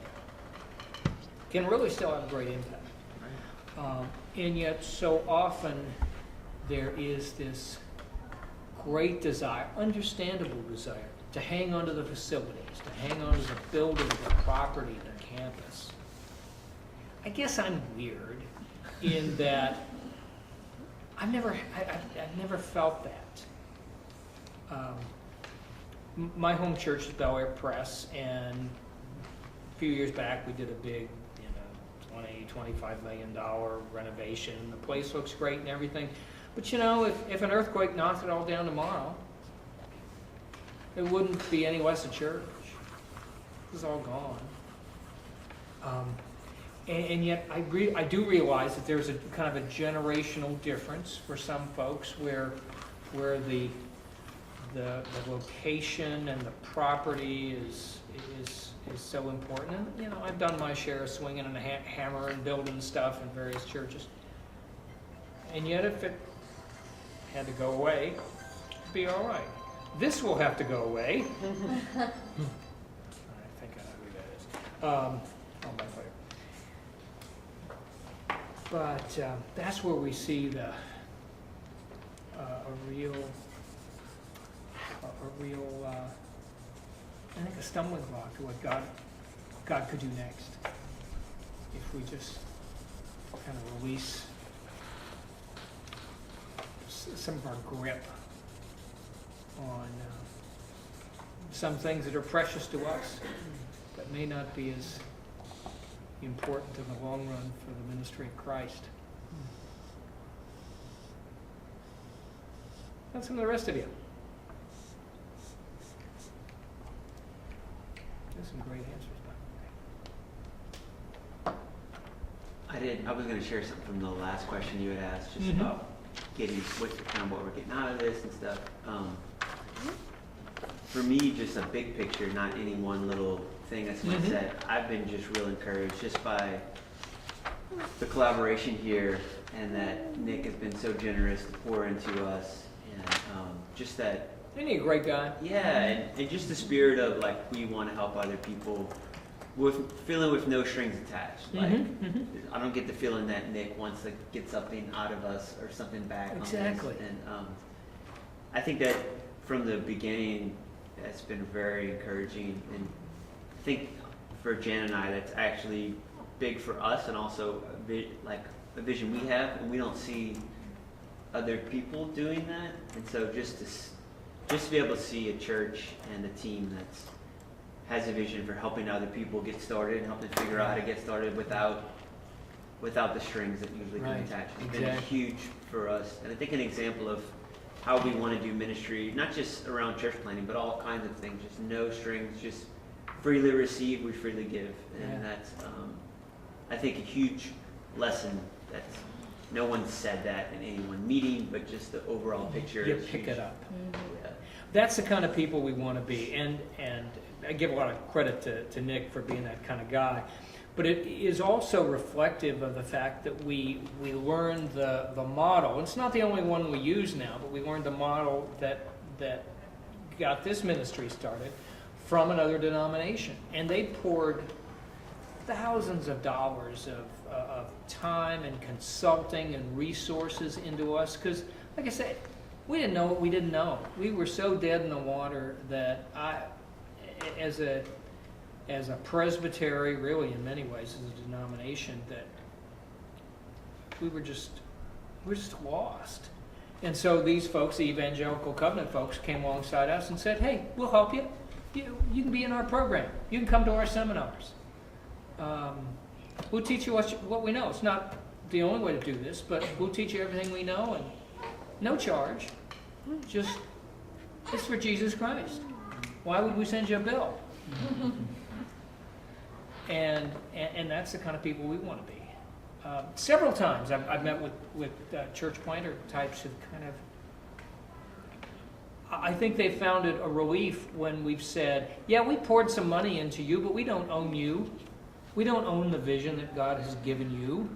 A: can really still have a great impact. And yet so often there is this great desire, understandable desire, to hang on to the facilities, to hang on to the building, the property, the campus. I guess I'm weird in that I've never felt that. My home church is Bel Air Press, and a few years back we did a big, $25 million renovation. The place looks great and everything. But you know, if an earthquake knocked it all down tomorrow, it wouldn't be any less a church. It's all gone. And yet I do realize that there's a kind of a generational difference for some folks where the location and the property is so important. And, you know, I've done my share of swinging and a hammer and building stuff in various churches. And yet if it had to go away, it'd be all right. This will have to go away. I think I know who that is. Oh, my fire. But that's where we see a real I think a stumbling block to what God could do next if we just kind of release some of our grip on some things that are precious to us but may not be as important in the long run for the ministry of Christ. And some of the rest of you. There's some great answers, by the way.
G: I was going to share something from the last question you had asked, just
A: Mhm.
G: about getting what we're getting out of this and stuff. For me, just a big picture, not any one little thing that someone
A: Mhm.
G: said. I've been just real encouraged just by the collaboration here, and that Nick has been so generous to pour into us, and just that.
A: Isn't he a great guy?
G: Yeah, and just the spirit of like we want to help other people with feeling with no strings attached. Like I don't get the feeling that Nick wants to get something out of us or something back
A: Exactly.
G: on this. And I think that from the beginning, that's been very encouraging. And I think for Jan and I, that's actually big for us, and also like a vision we have, and we don't see other people doing that. And so just to be able to see a church and a team that has a vision for helping other people get started and helping figure out how to get started without the strings that usually come
A: Right.
G: attached. It's been
A: Exactly.
G: huge for us, and I think an example of how we want to do ministry, not just around church planning, but all kinds of things. Just no strings, just freely receive, we freely give, and
A: Yeah.
G: that's I think a huge lesson that no one said that in any one meeting, but just the overall picture.
A: You
G: is
A: pick
G: huge.
A: it up.
G: Yeah.
A: That's the kind of people we want to be, and I give a lot of credit to Nick for being that kind of guy. But it is also reflective of the fact that we learned the model. It's not the only one we use now, but we learned the model that got this ministry started from another denomination, and they poured thousands of dollars of time and consulting and resources into us. Because, like I said, we didn't know what we didn't know. We were so dead in the water that as a presbytery, really in many ways as a denomination, that we were just lost. And so these folks, the evangelical covenant folks, came alongside us and said, "Hey, we'll help you. You can be in our program. You can come to our seminars. We'll teach you what we know. It's not the only way to do this, but we'll teach you everything we know, and no charge. Just it's for Jesus Christ. Why would we send you a bill?" And that's the kind of people we want to be. Several times I've met with church planter types who kind of, I think they found it a relief when we've said, yeah, we poured some money into you, but we don't own you. We don't own the vision that God has given you.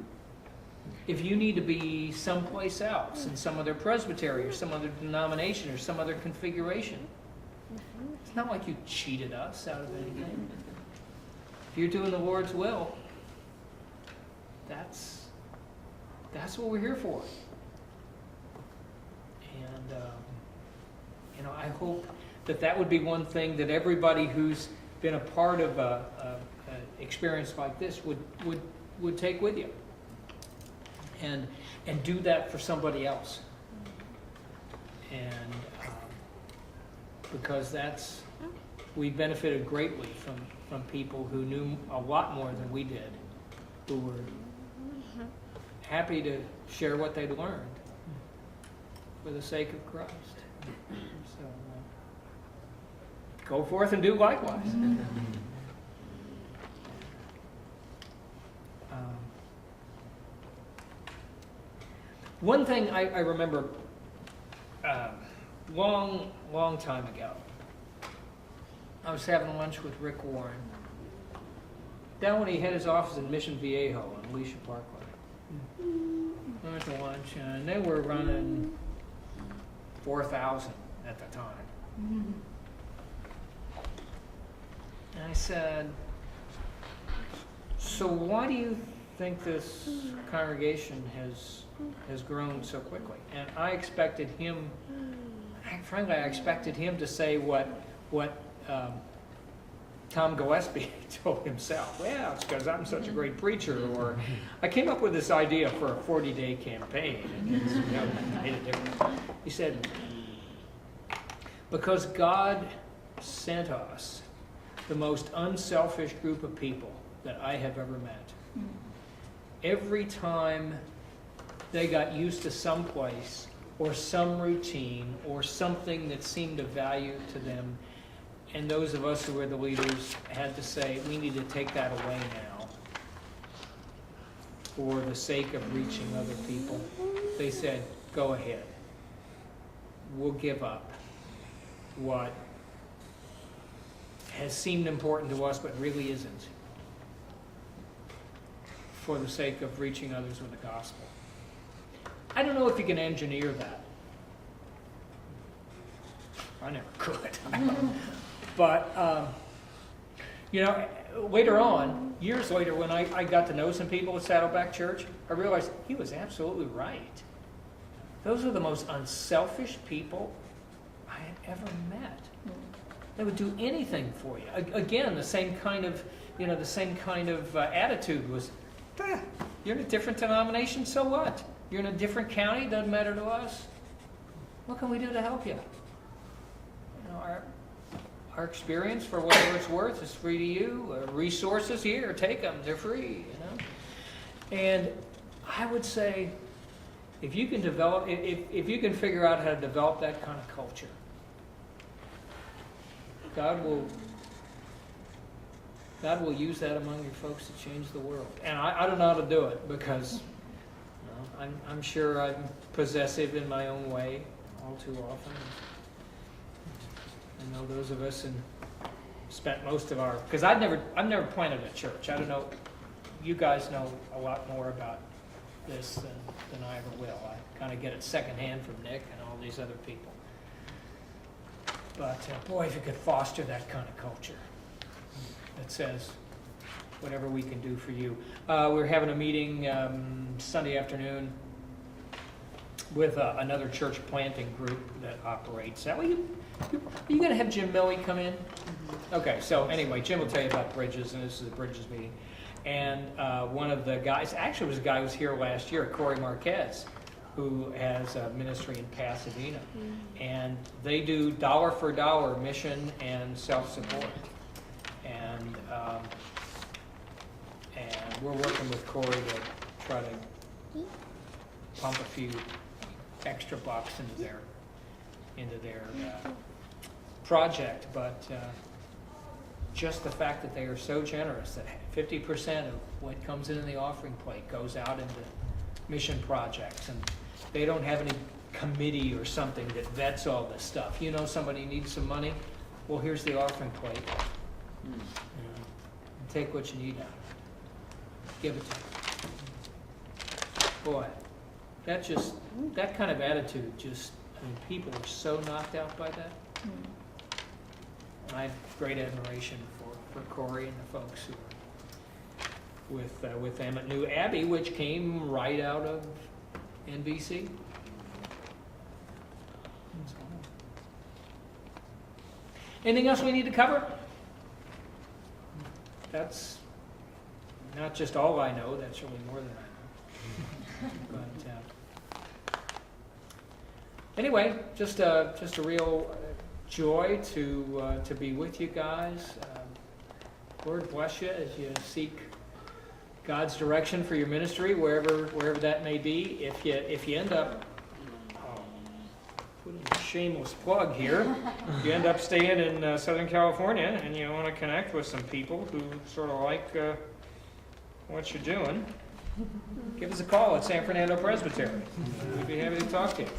A: If you need to be someplace else, in some other presbytery or some other denomination or some other configuration, it's not like you cheated us out of anything. If you're doing the Lord's will, that's what we're here for. And I hope that would be one thing that everybody who's been a part of a experience like this would take with you, and do that for somebody else. And because we benefited greatly from people who knew a lot more than we did, who were happy to share what they'd learned for the sake of Christ. So go forth and do likewise. One thing I remember long time ago, I was having lunch with Rick Warren down when he had his office in Mission Viejo on Alicia Parkway. I went to lunch and they were running 4,000 at the time. And I said, so why do you think this congregation has grown so quickly? And I expected him, frankly, I expected him to say what Tom Gillespie told himself. Well, it's because I'm such a great preacher. Or I came up with this idea for a 40-day campaign, and it's, made a difference. He said, because God sent us the most unselfish group of people that I have ever met. Every time they got used to some place or some routine or something that seemed of value to them, and those of us who were the leaders had to say, we need to take that away now for the sake of reaching other people. They said, go ahead. We'll give up what has seemed important to us but really isn't, for the sake of reaching others with the gospel. I don't know if you can engineer that. I never could. But, later on, years later, when I got to know some people at Saddleback Church, I realized he was absolutely right. Those are the most unselfish people I had ever met. They would do anything for you. Again, the same kind of attitude was, you're in a different denomination, so what? You're in a different county, doesn't matter to us. What can we do to help you? Our experience, for whatever it's worth, is free to you. Resources here, take them, they're free. And I would say, if you can develop, if you can figure out how to develop that kind of culture, God will use that among your folks to change the world. And I don't know how to do it because I'm sure I'm possessive in my own way all too often. I know those of us and spent most of our, because I've never planted a church. I don't know, you guys know a lot more about this than I ever will. I kind of get it secondhand from Nick and all these other people. But boy, if you could foster that kind of culture that says, whatever we can do for you. We're having a meeting Sunday afternoon with another church planting group that operates. Are you going to have Jim Milley come in? Okay, so anyway, Jim will tell you about Bridges, and this is a Bridges meeting. And one of the guys, actually was a guy who was here last year, Corey Marquez, who has a ministry in Pasadena. And they do dollar for dollar mission and self-support. And we're working with Corey to try to pump a few extra bucks into their project. But just the fact that they are so generous that 50% of what comes in the offering plate goes out into mission projects, and they don't have any committee or something that vets all this stuff. You know, somebody needs some money, well, here's the offering plate. You know, take what you need out of it. Give it to them. Boy, that kind of attitude just, I mean, people are so knocked out by that. And I have great admiration for Corey and the folks who are with them at New Abbey, which came right out of NBC. Anything else we need to cover? That's not just all I know, that's really more than I know. But anyway, just a real joy to be with you guys. Lord bless you as you seek God's direction for your ministry, wherever that may be. If you end up, putting a shameless plug here, if you end up staying in Southern California and you want to connect with some people who sort of like what you're doing, give us a call at San Fernando Presbytery. We'd be happy to talk to you.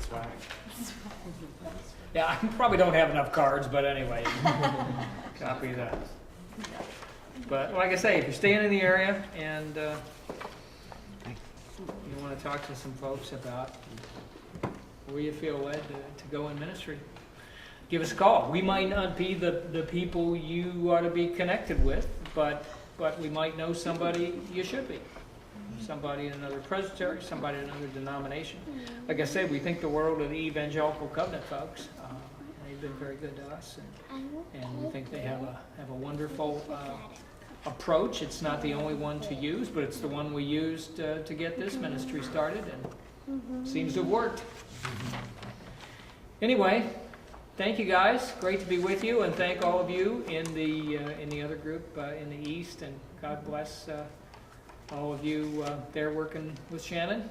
A: Yeah, I probably don't have enough cards, but anyway, copy that. But like I say, if you're staying in the area and you want to talk to some folks about where you feel led to go in ministry, give us a call. We might not be the people you ought to be connected with, but we might know somebody you should be. Somebody in another presbytery, somebody in another denomination. Like I said, we think the world of the Evangelical Covenant folks. They've been very good to us, and we think they have a wonderful approach. It's not the only one to use, but it's the one we used to get this ministry started, and seems to have worked. Anyway, thank you guys. Great to be with you, and thank all of you in the other group in the East, and God bless all of you there working with Shannon,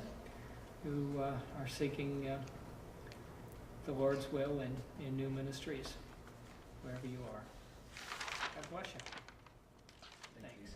A: who are seeking the Lord's will in new ministries, wherever you are. God bless you. Thanks.